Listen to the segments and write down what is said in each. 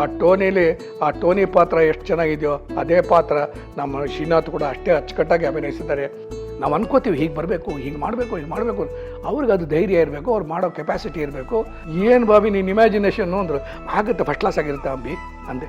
ಆ ಟೋನಿ ಪಾತ್ರ ಎಷ್ಟು ಚೆನ್ನಾಗಿದೆಯೋ ಅದೇ ಪಾತ್ರ ನಮ್ಮ ಶ್ರೀನಾಥ್ ಕೂಡ ಅಷ್ಟೇ ಅಚ್ಚುಕಟ್ಟಾಗಿ ಅಭಿನಯಿಸಿದ್ದಾರೆ. ನಾವು ಅನ್ಕೋತೀವಿ ಹೀಗೆ ಬರಬೇಕು, ಹೀಗೆ ಮಾಡಬೇಕು ಅವ್ರಿಗೆ ಅದು ಧೈರ್ಯ ಇರಬೇಕು, ಅವ್ರು ಮಾಡೋ ಕೆಪಾಸಿಟಿ ಇರಬೇಕು. ಏನು ಬಾಬಿ ನೀನು ಇಮ್ಯಾಜಿನೇಷನ್ನು ಅಂದರು. ಆಗುತ್ತೆ, ಫಸ್ಟ್ ಕ್ಲಾಸ್ ಆಗಿರುತ್ತೆ ಅಂಬಿ ಅಂದೆ.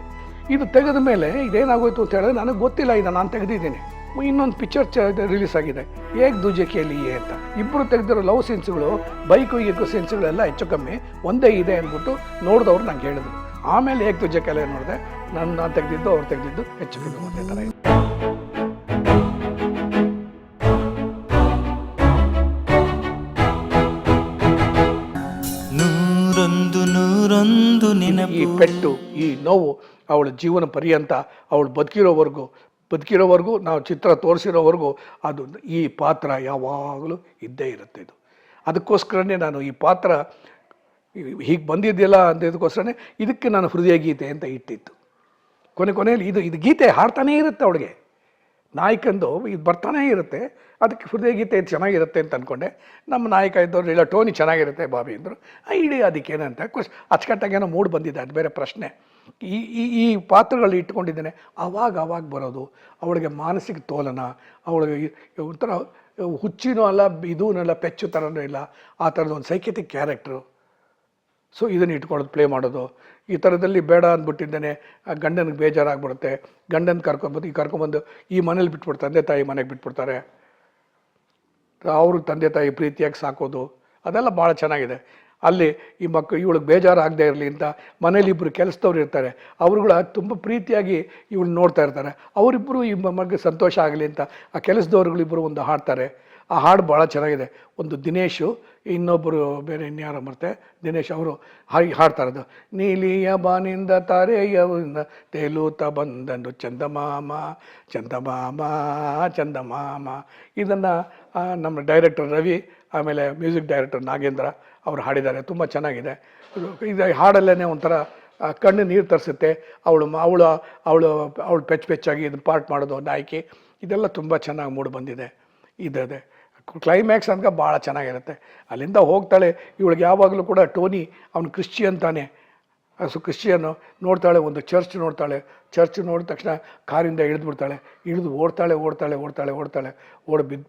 ಇದು ತೆಗೆದ ಮೇಲೆ ಇದೇನಾಗೋಯ್ತು ಅಂತ ಹೇಳಿದ್ರೆ ನನಗೆ ಗೊತ್ತಿಲ್ಲ, ಇದನ್ನು ನಾನು ತೆಗೆದಿದ್ದೀನಿ. ಇನ್ನೊಂದು ಪಿಕ್ಚರ್ ರಿಲೀಸ್ ಆಗಿದೆ, ಏಕ್ ದೂಜೆ ಕೇಳಿಯೇ ಅಂತ. ಇಬ್ಬರು ತೆಗೆದಿರೋ ಲವ್ ಸೀನ್ಸ್ಗಳು, ಬೈಕು ಸೀನ್ಸ್ಗಳೆಲ್ಲ ಹೆಚ್ಚು ಕಮ್ಮಿ ಒಂದೇ ಇದೆ ಅಂದ್ಬಿಟ್ಟು ನೋಡಿದವ್ರು ನಂಗೆ ಹೇಳಿದ್ರು. ಆಮೇಲೆ ಏಕ್ ದೂಜೆ ಕೇಳಿ ನೋಡಿದೆ, ನಾನು ತೆಗೆದಿದ್ದು ಅವ್ರು ತೆಗೆದಿದ್ದು ಹೆಚ್ಚು ಕಮ್ಮಿ ಒಂದೇ ಥರ ಇದೆ. ಈ ಪೆಟ್ಟು, ಈ ನೋವು ಅವಳ ಜೀವನ ಪರ್ಯಂತ ಅವಳು ಬದುಕಿರೋವರೆಗೂ ನಾವು ಚಿತ್ರ ತೋರಿಸಿರೋವರೆಗೂ ಅದು ಈ ಪಾತ್ರ ಯಾವಾಗಲೂ ಇದ್ದೇ ಇರುತ್ತೆ. ಇದು ಅದಕ್ಕೋಸ್ಕರನೇ ನಾನು ಈ ಪಾತ್ರ ಹೀಗೆ ಬಂದಿದೆಯಲ್ಲ ಅಂದದಕ್ಕೋಸ್ಕರನೇ ಇದಕ್ಕೆ ನಾನು ಹೃದಯ ಗೀತೆ ಅಂತ ಇಟ್ಟಿತ್ತು. ಕೊನೆಯಲ್ಲಿ ಇದು ಗೀತೆ ಹಾಡ್ತಾನೇ ಇರುತ್ತೆ ಅವಳಿಗೆ, ನಾಯಕಂದು ಇದು ಬರ್ತಾನೇ ಇರುತ್ತೆ. ಅದಕ್ಕೆ ಹೃದಯ ಗೀತೆ ಇದು ಚೆನ್ನಾಗಿರುತ್ತೆ ಅಂತ ಅಂದ್ಕೊಂಡೆ. ನಮ್ಮ ನಾಯಕ ಇದ್ದವ್ರು ಇಲ್ಲ ಟೋನಿ ಚೆನ್ನಾಗಿರುತ್ತೆ ಬಾಬಿ ಅಂದರು. ಇಡೀ ಅದಕ್ಕೇನಂತ ಅಚ್ಚುಕಟ್ಟಾಗೇನೋ ಮೂಡ್ ಬಂದಿದೆ, ಅದು ಬೇರೆ ಪ್ರಶ್ನೆ. ಈ ಪಾತ್ರಗಳು ಇಟ್ಕೊಂಡಿದ್ದೇನೆ. ಆವಾಗ ಬರೋದು ಅವಳಿಗೆ ಮಾನಸಿಕ ತೋಲನ, ಅವಳಿಗೆ ಒಂಥರ ಹುಚ್ಚಿನೂ ಅಲ್ಲ, ಇದೂ ಅಲ್ಲ, ಪೆಚ್ಚು ಥರನೂ ಇಲ್ಲ, ಆ ಥರದ್ದು ಒಂದು ಸೈಕೆಟಿಕ್ ಕ್ಯಾರೆಕ್ಟ್ರು. ಸೊ ಇದನ್ನು ಇಟ್ಕೊಳ್ಳೋದು, ಪ್ಲೇ ಮಾಡೋದು. ಈ ಥರದಲ್ಲಿ ಬೇಡ ಅಂದ್ಬಿಟ್ಟಿದ್ದೇನೆ, ಗಂಡನಿಗೆ ಬೇಜಾರಾಗ್ಬಿಡುತ್ತೆ. ಗಂಡನ ಕರ್ಕೊಂಬಂದು ಈ ಮನೇಲಿ ಬಿಟ್ಬಿಡ್ತಾರೆ, ತಂದೆ ತಾಯಿ ಮನೆಗೆ ಬಿಟ್ಬಿಡ್ತಾರೆ. ಅವರು ತಂದೆ ತಾಯಿ ಪ್ರೀತಿಯಾಗಿ ಸಾಕೋದು, ಅದೆಲ್ಲ ಭಾಳ ಚೆನ್ನಾಗಿದೆ. ಅಲ್ಲಿ ಈ ಇವಳಿಗೆ ಬೇಜಾರಾಗದೇ ಇರಲಿ ಅಂತ ಮನೇಲಿ ಇಬ್ಬರು ಕೆಲಸದವ್ರು ಇರ್ತಾರೆ, ಅವ್ರುಗಳ ತುಂಬ ಪ್ರೀತಿಯಾಗಿ ಇವಳು ನೋಡ್ತಾ ಇರ್ತಾರೆ. ಅವರಿಬ್ಬರು ಈ ಮಗ ಸಂತೋಷ ಆಗಲಿ ಅಂತ ಆ ಕೆಲಸದವ್ರುಗಳಿಬ್ಬರು ಒಂದು ಹಾಡ್ತಾರೆ. ಆ ಹಾಡು ಭಾಳ ಚೆನ್ನಾಗಿದೆ. ಒಂದು ದಿನೇಶು, ಇನ್ನೊಬ್ಬರು ಬೇರೆ ಇನ್ಯಾರೋ ಮರ್ತೆ, ದಿನೇಶ್ ಅವರು ಹಾಡ್ತಾ ಇರೋದು. ನೀಲಿಯ ಬಾನಿಂದ ತಾರೆಯಿಂದ ತೇಲೂತ ಬಂದನು ಚಂದಮಾಮ ಚಂದಮಾಮ ಚಂದಮಾಮ. ಇದನ್ನು ನಮ್ಮ ಡೈರೆಕ್ಟರ್ ರವಿ, ಆಮೇಲೆ ಮ್ಯೂಸಿಕ್ ಡೈರೆಕ್ಟರ್ ನಾಗೇಂದ್ರ ಅವರು ಹಾಡಿದ್ದಾರೆ. ತುಂಬ ಚೆನ್ನಾಗಿದೆ. ಇದು ಹಾಡಲ್ಲೇ ಒಂಥರ ಕಣ್ಣು ನೀರು ತರಿಸುತ್ತೆ. ಅವಳು ಪೆಚ್ಚಾಗಿ ಇದನ್ನು ಪಾರ್ಟ್ ಮಾಡೋದು ನಾಯಕಿ, ಇದೆಲ್ಲ ತುಂಬ ಚೆನ್ನಾಗಿ ಮೂಡಿ ಬಂದಿದೆ. ಇದೆ ಕ್ಲೈಮ್ಯಾಕ್ಸ್ ಅಂತ ಭಾಳ ಚೆನ್ನಾಗಿರುತ್ತೆ. ಅಲ್ಲಿಂದ ಹೋಗ್ತಾಳೆ, ಇವಳಿಗೆ ಯಾವಾಗಲೂ ಕೂಡ ಟೋನಿ ಅವನು ಕ್ರಿಶ್ಚಿಯನ್ ತಾನೆ. ಕ್ರಿಶ್ಚಿಯನ್ನು ನೋಡ್ತಾಳೆ, ಒಂದು ಚರ್ಚ್ ನೋಡ್ತಾಳೆ. ಚರ್ಚ್ ನೋಡಿದ ತಕ್ಷಣ ಕಾರಿಂದ ಇಳಿದು ಓಡ್ತಾಳೆ,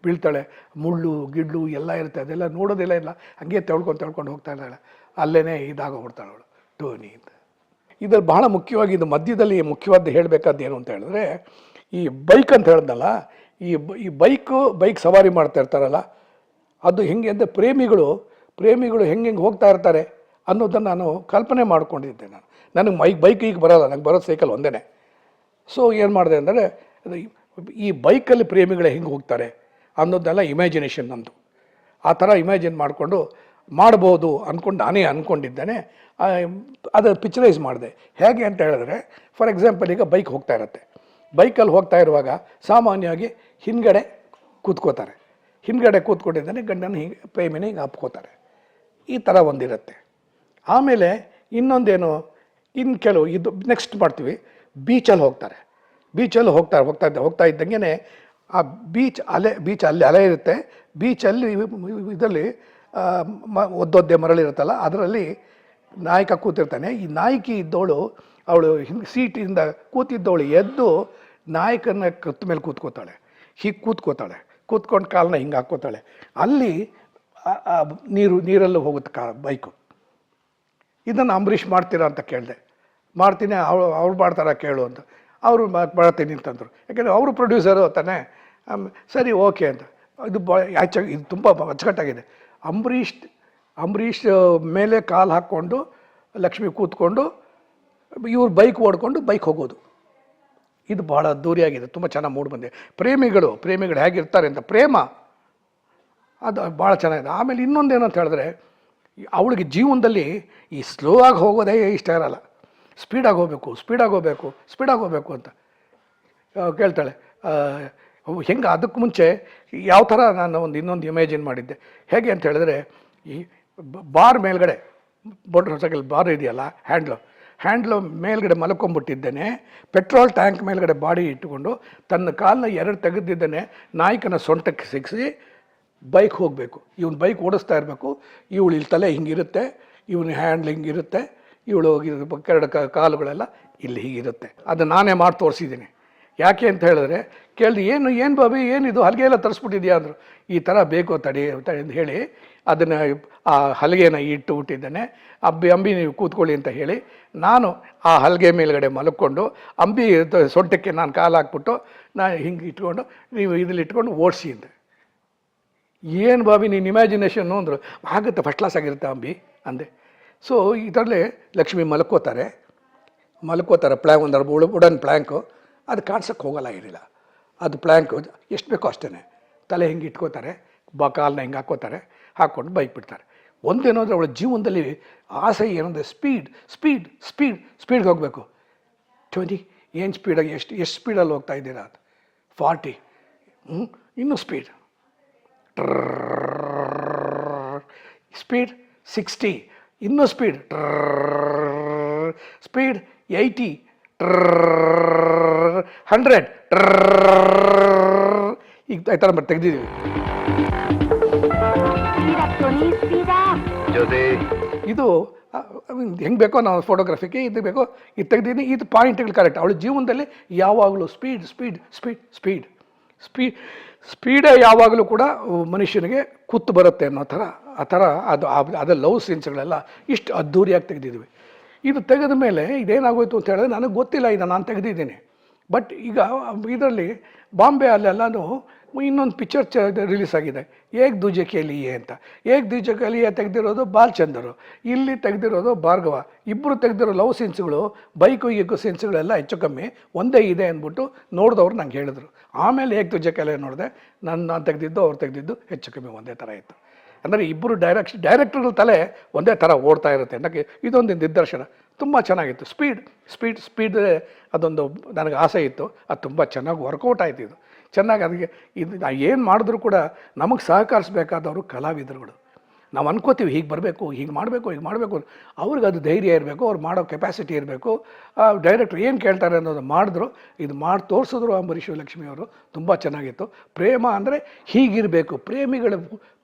ಬೀಳ್ತಾಳೆ. ಮುಳ್ಳು ಗಿಡ್ಲು ಎಲ್ಲ ಇರುತ್ತೆ, ಅದೆಲ್ಲ ನೋಡೋದಿಲ್ಲ ಇಲ್ಲ, ಹಂಗೆ ತೆಳ್ಕೊಂಡು ಹೋಗ್ತಾ ಇದ್ದಾಳೆ. ಅಲ್ಲೇ ಇದಾಗೋಗ್ಬಿಡ್ತಾಳೆ ಅವಳು ಟೋನಿ ಅಂತ. ಇದ್ರಲ್ಲಿ ಬಹಳ ಮುಖ್ಯವಾಗಿ ಇದು ಮಧ್ಯದಲ್ಲಿ ಮುಖ್ಯವಾದ ಹೇಳಬೇಕಾದ್ದು ಏನು ಅಂತ ಹೇಳಿದ್ರೆ, ಈ ಬೈಕ್ ಅಂತ ಹೇಳಿದ್ನಲ್ಲ, ಈ ಬೈಕ್ ಸವಾರಿ ಮಾಡ್ತಾ ಇರ್ತಾರಲ್ಲ, ಅದು ಹೆಂಗೆ ಅಂದರೆ ಪ್ರೇಮಿಗಳು ಹೆಂಗೆ ಹೋಗ್ತಾ ಇರ್ತಾರೆ ಅನ್ನೋದನ್ನು ನಾನು ಕಲ್ಪನೆ ಮಾಡ್ಕೊಂಡಿದ್ದೆ. ನನಗೆ ಬೈಕ್ ಈಗ ಬರೋಲ್ಲ, ನನಗೆ ಬರೋದು ಸೈಕಲ್ ಒಂದೇ. ಸೊ ಏನು ಮಾಡಿದೆ ಅಂದರೆ, ಈ ಬೈಕಲ್ಲಿ ಪ್ರೇಮಿಗಳೇ ಹೆಂಗೆ ಹೋಗ್ತಾರೆ ಅನ್ನೋದನ್ನೆಲ್ಲ ಇಮ್ಯಾಜಿನೇಷನ್ ನಂದು. ಆ ಥರ ಇಮ್ಯಾಜಿನ್ ಮಾಡಿಕೊಂಡು ಮಾಡ್ಬೋದು ಅಂದ್ಕೊಂಡು ನಾನೇ ಅಂದ್ಕೊಂಡಿದ್ದೇನೆ. ಅದು ಪಿಕ್ಚರೈಸ್ ಮಾಡಿದೆ. ಹೇಗೆ ಅಂತ ಹೇಳಿದ್ರೆ, ಫಾರ್ ಎಕ್ಸಾಂಪಲ್ ಈಗ ಬೈಕ್ ಹೋಗ್ತಾ ಇರುತ್ತೆ. ಬೈಕಲ್ಲಿ ಹೋಗ್ತಾ ಇರುವಾಗ ಸಾಮಾನ್ಯವಾಗಿ ಹಿಂದ್ಗಡೆ ಕೂತ್ಕೊಂಡಿದ್ದಾನೆ ಗಂಡನ ಹಿಂಗೆ ಪ್ರೇಮಿನ ಹಿಂಗೆ ಅಪ್ಕೋತಾರೆ. ಈ ಥರ ಒಂದಿರುತ್ತೆ. ಆಮೇಲೆ ಇನ್ನೊಂದೇನು, ಕೆಲವು ಇದು ನೆಕ್ಸ್ಟ್ ಮಾಡ್ತೀವಿ, ಬೀಚಲ್ಲಿ ಹೋಗ್ತಾ ಇದ್ದಂಗೆ ಆ ಬೀಚ್ ಅಲೆ ಇರುತ್ತೆ. ಬೀಚಲ್ಲಿ ಇದರಲ್ಲಿ ಒದ್ದೊದ್ದೆ ಮರಳಿರುತ್ತಲ್ಲ, ಅದರಲ್ಲಿ ನಾಯಕ ಕೂತಿರ್ತಾನೆ. ಈ ನಾಯಕಿ ಇದ್ದವಳು, ಅವಳು ಸೀಟಿಂದ ಕೂತಿದ್ದವಳು ಎದ್ದು ನಾಯಕನ ಕತ್ತು ಮೇಲೆ ಕೂತ್ಕೋತಾಳೆ. ಹೀಗೆ ಕೂತ್ಕೊಂಡು ಕಾಲನ್ನ ಹಿಂಗೆ ಹಾಕ್ಕೋತಾಳೆ. ಅಲ್ಲಿ ನೀರಲ್ಲೂ ಹೋಗುತ್ತೆ ಬೈಕು. ಇದನ್ನು ಅಂಬರೀಷ್ ಮಾಡ್ತೀರಾ ಅಂತ ಕೇಳಿದೆ. ಮಾಡ್ತೀನಿ, ಅವ್ರು ಮಾಡ್ತಾರ ಕೇಳು ಅಂತ. ಅವರು ಮಾಡ್ತೀನಿ ಅಂತಂದರು. ಯಾಕೆಂದರೆ ಅವರು ಪ್ರೊಡ್ಯೂಸರು ತಾನೆ. ಸರಿ ಓಕೆ ಅಂತ. ಇದು ತುಂಬ ಅಚ್ಚುಕಟ್ಟಾಗಿದೆ. ಅಂಬರೀಷ್ ಮೇಲೆ ಕಾಲು ಹಾಕ್ಕೊಂಡು ಲಕ್ಷ್ಮಿ ಕೂತ್ಕೊಂಡು ಇವ್ರು ಬೈಕ್ ಓಡ್ಕೊಂಡು ಹೋಗೋದು. ಇದು ಭಾಳ ಅದ್ದೂರಿಯಾಗಿದೆ, ತುಂಬ ಚೆನ್ನಾಗಿ ಮೂಡಿ ಬಂದಿದೆ. ಪ್ರೇಮಿಗಳು ಹೇಗಿರ್ತಾರೆ ಅಂತ, ಪ್ರೇಮ ಅದು ಭಾಳ ಚೆನ್ನಾಗಿದೆ. ಆಮೇಲೆ ಇನ್ನೊಂದೇನಂತ ಹೇಳಿದ್ರೆ, ಅವಳಿಗೆ ಜೀವನದಲ್ಲಿ ಈ ಸ್ಲೋ ಆಗಿ ಹೋಗೋದೇ ಇಷ್ಟ ಇರಲ್ಲ. ಸ್ಪೀಡಾಗಿ ಹೋಗಬೇಕು ಅಂತ ಕೇಳ್ತಾಳೆ. ಹೆಂಗೆ ಅದಕ್ಕೆ ಮುಂಚೆ ಯಾವ ಥರ ನಾನು ಇನ್ನೊಂದು ಇಮ್ಯಾಜಿನ್ ಮಾಡಿದ್ದೆ. ಹೇಗೆ ಅಂತ ಹೇಳಿದ್ರೆ, ಈ ಬಾರ್ ಮೇಲ್ಗಡೆ ಮೋಟರ್ ಸೈಕಲ್ ಬಾರ್ ಇದೆಯಲ್ಲ, ಹ್ಯಾಂಡ್ಲು ಮೇಲ್ಗಡೆ ಮಲ್ಕೊಂಡ್ಬಿಟ್ಟಿದ್ದೇನೆ. ಪೆಟ್ರೋಲ್ ಟ್ಯಾಂಕ್ ಮೇಲ್ಗಡೆ ಬಾಡಿ ಇಟ್ಟುಕೊಂಡು ತನ್ನ ಕಾಲನ್ನ ಎರಡು ತೆಗೆದಿದ್ದೇನೆ. ನಾಯಕನ ಸೊಂಟಕ್ಕೆ ಸಿಗಿಸಿ ಬೈಕ್ ಹೋಗಬೇಕು. ಇವನು ಬೈಕ್ ಓಡಿಸ್ತಾ ಇರಬೇಕು. ಇವಳು ಇಲ್ಲಿ ತಲೆ ಹಿಂಗಿರುತ್ತೆ, ಇವನ ಹ್ಯಾಂಡ್ಲ್ ಹಿಂಗಿರುತ್ತೆ, ಇವಳು ಕೆರಡು ಕಾಲುಗಳೆಲ್ಲ ಇಲ್ಲಿ ಹೀಗಿರುತ್ತೆ. ಅದು ನಾನೇ ಮಾಡಿ ತೋರಿಸಿದ್ದೀನಿ. ಯಾಕೆ ಅಂತ ಹೇಳಿದ್ರೆ ಕೇಳಿದೆ, ಏನು ಬಾಬಿ ಏನಿದು ಹಲಗೆ ಎಲ್ಲ ತರಿಸ್ಬಿಟ್ಟಿದ್ಯಾ ಅಂದರು. ಈ ಥರ ಬೇಕು ತಡಿ ಅಂತ ಹೇಳಿ ಅದನ್ನು ಆ ಹಲಗೆನ ಇಟ್ಟಿದ್ದೇನೆ. ಅಂಬಿ ನೀವು ಕೂತ್ಕೊಳ್ಳಿ ಅಂತ ಹೇಳಿ ನಾನು ಆ ಹಲಗೆ ಮೇಲ್ಗಡೆ ಮಲ್ಕೊಂಡು ಅಂಬಿ ಸೊಂಟಕ್ಕೆ ನಾನು ಕಾಲು ಹಾಕ್ಬಿಟ್ಟು ನಾನು ಹಿಂಗೆ ಇಟ್ಕೊಂಡು ನೀವು ಇದ್ರಲ್ಲಿ ಇಟ್ಕೊಂಡು ಓಡಿಸಿ ಅಂದೆ. ಏನು ಬಾಬಿ ನೀನು ಇಮ್ಯಾಜಿನೇಷನ್ನು ಅಂದರು. ಆಗುತ್ತೆ, ಫಸ್ಟ್ ಕ್ಲಾಸ್ ಆಗಿರುತ್ತೆ ಅಂಬಿ ಅಂದೆ. ಸೊ ಇದರಲ್ಲೇ ಲಕ್ಷ್ಮಿ ಮಲ್ಕೋತಾರೆ ಒಂದು ವುಡನ್ ಪ್ಲ್ಯಾಂಕು. ಅದು ಕಾಣ್ಸೋಕ್ಕೆ ಹೋಗಲ್ಲ ಇರಲಿಲ್ಲ. ಅದು ಪ್ಲ್ಯಾಂಕು ಎಷ್ಟು ಬೇಕೋ ಅಷ್ಟೇ. ತಲೆ ಹಿಂಗೆ ಇಟ್ಕೋತಾರೆ, ಕಾಲನ್ನ ಹಿಂಗೆ ಹಾಕ್ಕೊಂಡು ಬೈಕ್ ಬಿಡ್ತಾರೆ. ಒಂದೇನೋ ಅಂದರೆ ಅವಳ ಜೀವನದಲ್ಲಿ ಆಸೆ ಏನಂದರೆ ಸ್ಪೀಡ್ಗೆ ಹೋಗಬೇಕು. 20 ಏನು ಸ್ಪೀಡಾಗಿ ಎಷ್ಟು ಸ್ಪೀಡಲ್ಲಿ ಹೋಗ್ತಾ ಇದ್ದೀರಾ? ಅದು 40, ಇನ್ನೂ ಸ್ಪೀಡ್ 60, ಇನ್ನೂ ಸ್ಪೀಡ್ 80, 100 ಈಗ ಈ ಥರ ತೆಗೆದಿದ್ದೀವಿ. ಇದು ಹೆಂಗೆ ಬೇಕೋ ನಾವು ಫೋಟೋಗ್ರಫಿಗೆ ಇದು ಬೇಕೋ ಇದು ತೆಗೆದಿದ್ದೀನಿ. ಇದು ಪಾಯಿಂಟ್ಗಳು ಕರೆಕ್ಟ್. ಅವಳ ಜೀವನದಲ್ಲಿ ಯಾವಾಗಲೂ ಸ್ಪೀಡೇ ಯಾವಾಗಲೂ ಕೂಡ ಮನುಷ್ಯನಿಗೆ ಕುತ್ತು ಬರುತ್ತೆ ಅನ್ನೋ ಥರ ಆ ಥರ ಅದು ಲವ್ ಸೀನ್ಸ್ಗಳೆಲ್ಲ ಇಷ್ಟು ಅದ್ಧೂರಿಯಾಗಿ ತೆಗೆದಿದ್ವಿ. ಇದು ತೆಗೆದ ಮೇಲೆ ಇದೇನಾಗೋಯ್ತು ಅಂತ ಹೇಳಿದ್ರೆ ನನಗೆ ಗೊತ್ತಿಲ್ಲ, ನಾನು ತೆಗೆದಿದ್ದೀನಿ. ಬಟ್ ಈಗ ಇದರಲ್ಲಿ ಬಾಂಬೆ ಅಲ್ಲೆಲ್ಲನೂ ಇನ್ನೊಂದು ಪಿಕ್ಚರ್ ರಿಲೀಸ್ ಆಗಿದೆ, ಏಕ್ ದೂಜೆ ಕೆ ಲಿಯೆ ಅಂತ. ಏಕ್ ದೂಜೆ ಕೆ ಲಿಯೆ ತೆಗೆದಿರೋದು ಬಾಲ್ಚಂದರು, ಇಲ್ಲಿ ತೆಗೆದಿರೋದು ಭಾರ್ಗವ. ಇಬ್ಬರು ತೆಗೆದಿರೋ ಲವ್ ಸೀನ್ಸ್ಗಳು, ಬೈಕು ಸೀನ್ಸ್ಗಳೆಲ್ಲ ಹೆಚ್ಚು ಕಮ್ಮಿ ಒಂದೇ ಇದೆ ಅಂದ್ಬಿಟ್ಟು ನೋಡಿದವ್ರು ನಂಗೆ ಹೇಳಿದ್ರು. ಆಮೇಲೆ ಏಕ್ ದೂಜೆ ಕೆ ಲಿಯೆ ನೋಡಿದೆ, ನಾನು ತೆಗೆದಿದ್ದು ಅವ್ರು ತೆಗೆದಿದ್ದು ಹೆಚ್ಚು ಕಮ್ಮಿ ಒಂದೇ ಥರ ಇತ್ತು. ಅಂದರೆ ಇಬ್ಬರು ಡೈರೆಕ್ಟರ್ಗಳ ತಲೆ ಒಂದೇ ಥರ ಓಡ್ತಾ ಇರುತ್ತೆ ಅನ್ನೋಕ್ಕೆ ಇದೊಂದು ನಿದರ್ಶನ. ತುಂಬ ಚೆನ್ನಾಗಿತ್ತು. ಸ್ಪೀಡ್ ಅದೊಂದು ನನಗೆ ಆಸೆ ಇತ್ತು. ಅದು ತುಂಬ ಚೆನ್ನಾಗಿ ವರ್ಕೌಟ್ ಆಯ್ತು. ಇದು ಚೆನ್ನಾಗಿ ಅದಕ್ಕೆ ಇದು ಏನು ಮಾಡಿದ್ರೂ ಕೂಡ ನಮಗೆ ಸಹಕರಿಸಬೇಕಾದವರು ಕಲಾವಿದರುಗಳು. ನಾವು ಅನ್ಕೋತೀವಿ ಹೀಗೆ ಬರಬೇಕು, ಹೀಗೆ ಮಾಡಬೇಕು ಅವ್ರಿಗೆ ಅದು ಧೈರ್ಯ ಇರಬೇಕು, ಅವ್ರು ಮಾಡೋ ಕೆಪಾಸಿಟಿ ಇರಬೇಕು. ಡೈರೆಕ್ಟ್ರ್ ಏನು ಕೇಳ್ತಾರೆ ಅನ್ನೋದು ಮಾಡಿದ್ರು, ಇದು ಮಾಡಿ ತೋರಿಸಿದ್ರು. ಅಂಬರೀಷ್ ಲಕ್ಷ್ಮಿಯವರು ತುಂಬ ಚೆನ್ನಾಗಿತ್ತು. ಪ್ರೇಮ ಅಂದರೆ ಹೀಗಿರಬೇಕು,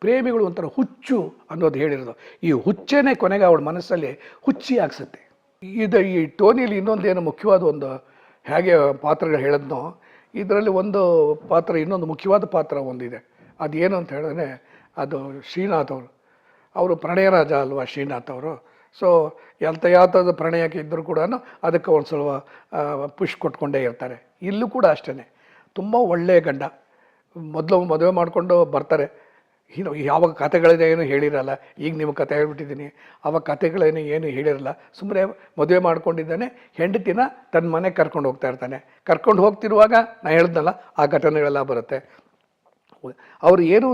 ಪ್ರೇಮಿಗಳು ಒಂಥರ ಹುಚ್ಚು ಅನ್ನೋದು ಹೇಳಿರೋದು. ಈ ಹುಚ್ಚೇನೆ ಕೊನೆಗೆ ಅವಳ ಮನಸ್ಸಲ್ಲಿ ಹುಚ್ಚಿ ಆಗಿಸುತ್ತೆ. ಈ ಟೋನಿಲಿ ಇನ್ನೊಂದೇನು ಮುಖ್ಯವಾದ ಒಂದು ಹೇಗೆ ಪಾತ್ರಗಳು ಹೇಳಿದ್ನೋ, ಇದರಲ್ಲಿ ಒಂದು ಪಾತ್ರ, ಇನ್ನೊಂದು ಮುಖ್ಯವಾದ ಪಾತ್ರ ಒಂದಿದೆ. ಅದೇನು ಅಂತ ಹೇಳಿದ್ರೆ ಅದು ಶ್ರೀನಾಥ್ ಅವರು ಪ್ರಣಯರಾಜ ಅಲ್ವಾ ಶ್ರೀನಾಥ್ ಅವರು. ಸೊ ಯಾವ ಪ್ರಣಯಕ್ಕೆ ಇದ್ದರೂ ಕೂಡ ಅದಕ್ಕೆ ಒಂದು ಸ್ವಲ್ಪ ಪುಷ್ ಕೊಟ್ಕೊಂಡೇ ಇರ್ತಾರೆ. ಇಲ್ಲೂ ಕೂಡ ಅಷ್ಟೇ, ತುಂಬ ಒಳ್ಳೆಯ ಗಂಡ. ಮೊದಲು ಮದುವೆ ಮಾಡಿಕೊಂಡು ಬರ್ತಾರೆ. ಯಾವಾಗ ಕಥೆಗಳೇನು ಹೇಳಿರಲ್ಲ. ಈಗ ನಿಮಗೆ ಕತೆ ಹೇಳ್ಬಿಟ್ಟಿದ್ದೀನಿ, ಆವಾಗ ಕಥೆಗಳೇನು ಹೇಳಿರಲ್ಲ. ಸುಮ್ಮನೆ ಮದುವೆ ಮಾಡ್ಕೊಂಡಿದ್ದಾನೆ, ಹೆಂಡತಿನ ತನ್ನ ಮನೆಗೆ ಕರ್ಕೊಂಡು ಹೋಗ್ತಾ ಇರ್ತಾನೆ. ಕರ್ಕೊಂಡು ಹೋಗ್ತಿರುವಾಗ ನಾನು ಹೇಳ್ದಲ್ಲ ಆ ಘಟನೆಗಳೆಲ್ಲ ಬರುತ್ತೆ. ಅವರು ಏನೂ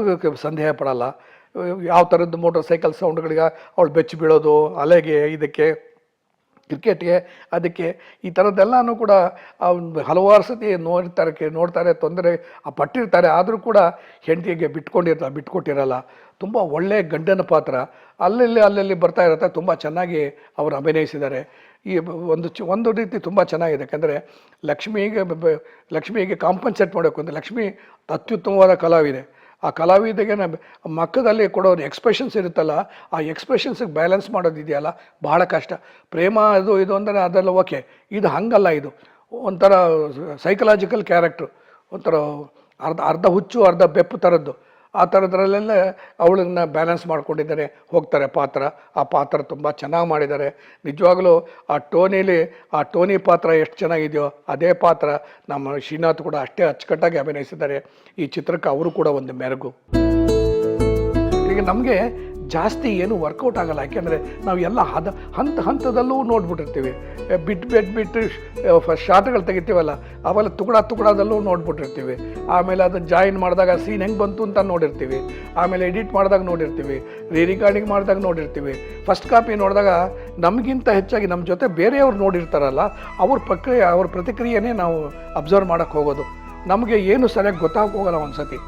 ಸಂದೇಹ ಪಡಲ್ಲ. ಯಾವ ಥರದ್ದು ಮೋಟರ್ ಸೈಕಲ್ ಸೌಂಡ್ಗಳಿಗೆ ಅವಳು ಬೆಚ್ಚಿ ಬೀಳೋದು, ಅಲೆಗೆ, ಇದಕ್ಕೆ ಕ್ರಿಕೆಟ್ಗೆ, ಅದಕ್ಕೆ ಈ ಥರದ್ದೆಲ್ಲನೂ ಕೂಡ ಹಲವಾರು ಸತಿ ನೋಡ್ತಾರೆ, ತೊಂದರೆ ಪಟ್ಟಿರ್ತಾರೆ. ಆದರೂ ಕೂಡ ಹೆಂಡತಿಗೆ ಬಿಟ್ಕೊಟ್ಟಿರಲ್ಲ. ತುಂಬ ಒಳ್ಳೆಯ ಗಂಡನ ಪಾತ್ರ ಅಲ್ಲಲ್ಲಿ ಬರ್ತಾ ಇರುತ್ತೆ. ತುಂಬ ಚೆನ್ನಾಗಿ ಅವರು ಅಭಿನಯಿಸಿದ್ದಾರೆ. ಈ ಒಂದು ರೀತಿ ತುಂಬ ಚೆನ್ನಾಗಿದೆ. ಯಾಕಂದರೆ ಲಕ್ಷ್ಮಿಗೆ ಕಾಂಪನ್ಸೇಟ್ ಮಾಡಬೇಕು ಅಂತ. ಲಕ್ಷ್ಮಿ ಅತ್ಯುತ್ತಮವಾದ ಕಲಾವಿದೆ. ಆ ಕಲಾವಿದೆಗೆ ಮಕ್ಕದಲ್ಲಿ ಕೊಡೋ ಎಕ್ಸ್ಪ್ರೆಷನ್ಸ್ ಇರುತ್ತಲ್ಲ, ಆ ಎಕ್ಸ್ಪ್ರೆಷನ್ಸಿಗೆ ಬ್ಯಾಲೆನ್ಸ್ ಮಾಡೋದಿದೆಯಲ್ಲ ಬಹಳ ಕಷ್ಟ. ಪ್ರೇಮ ಇದು ಅಂದರೆ ಅದೆಲ್ಲ ಓಕೆ. ಇದು ಹಾಗಲ್ಲ. ಇದು ಒಂಥರ ಸೈಕಲಾಜಿಕಲ್ ಕ್ಯಾರೆಕ್ಟ್ರು, ಒಂಥರ ಅರ್ಧ ಹುಚ್ಚು ಅರ್ಧ ಬೆಪ್ಪು ಥರದ್ದು. ಆ ಥರದ್ರಲ್ಲೆಲ್ಲ ಅವಳನ್ನ ಬ್ಯಾಲೆನ್ಸ್ ಮಾಡ್ಕೊಂಡಿದ್ದಾರೆ, ಹೋಗ್ತಾರೆ ಆ ಪಾತ್ರ ತುಂಬ ಚೆನ್ನಾಗಿ ಮಾಡಿದ್ದಾರೆ. ನಿಜವಾಗಲೂ ಆ ಟೋನಿ ಪಾತ್ರ ಎಷ್ಟು ಚೆನ್ನಾಗಿದೆಯೋ ಅದೇ ಪಾತ್ರ ನಮ್ಮ ಶ್ರೀನಾಥ್ ಕೂಡ ಅಷ್ಟೇ ಅಚ್ಚುಕಟ್ಟಾಗಿ ಅಭಿನಯಿಸಿದ್ದಾರೆ. ಈ ಚಿತ್ರಕ್ಕೆ ಅವರು ಕೂಡ ಒಂದು ಮೆರುಗು. ಈಗ ನಮಗೆ ಜಾಸ್ತಿ ಏನು ವರ್ಕೌಟ್ ಆಗಲ್ಲ. ಯಾಕೆಂದರೆ ನಾವು ಎಲ್ಲ ಹಂತದಲ್ಲೂ ನೋಡ್ಬಿಟ್ಟಿರ್ತೀವಿ. ಬಿಟ್ಟು ಶಾರ್ಟ್ಗಳು ತೆಗಿತೀವಲ್ಲ, ಅವೆಲ್ಲ ತುಕಡದಲ್ಲೂ ನೋಡ್ಬಿಟ್ಟಿರ್ತೀವಿ. ಆಮೇಲೆ ಅದನ್ನು ಜಾಯಿನ್ ಮಾಡಿದಾಗ ಸೀನ್ ಹೆಂಗೆ ಬಂತು ಅಂತ ನೋಡಿರ್ತೀವಿ. ಆಮೇಲೆ ಎಡಿಟ್ ಮಾಡಿದಾಗ ನೋಡಿರ್ತೀವಿ, ರಿಕಾರ್ಡಿಂಗ್ ಮಾಡಿದಾಗ ನೋಡಿರ್ತೀವಿ. ಫಸ್ಟ್ ಕಾಪಿ ನೋಡಿದಾಗ ನಮಗಿಂತ ಹೆಚ್ಚಾಗಿ ನಮ್ಮ ಜೊತೆ ಬೇರೆಯವ್ರು ನೋಡಿರ್ತಾರಲ್ಲ, ಅವ್ರ ಪ್ರತಿಕ್ರಿಯೆನೇ ನಾವು ಅಬ್ಸರ್ವ್ ಮಾಡೋಕ್ಕೆ ಹೋಗೋದು. ನಮಗೆ ಏನು ಸರಿಯಾಗಿ ಗೊತ್ತಾಗೋಗಲ್ಲ ಒಂದು ಸತಿ.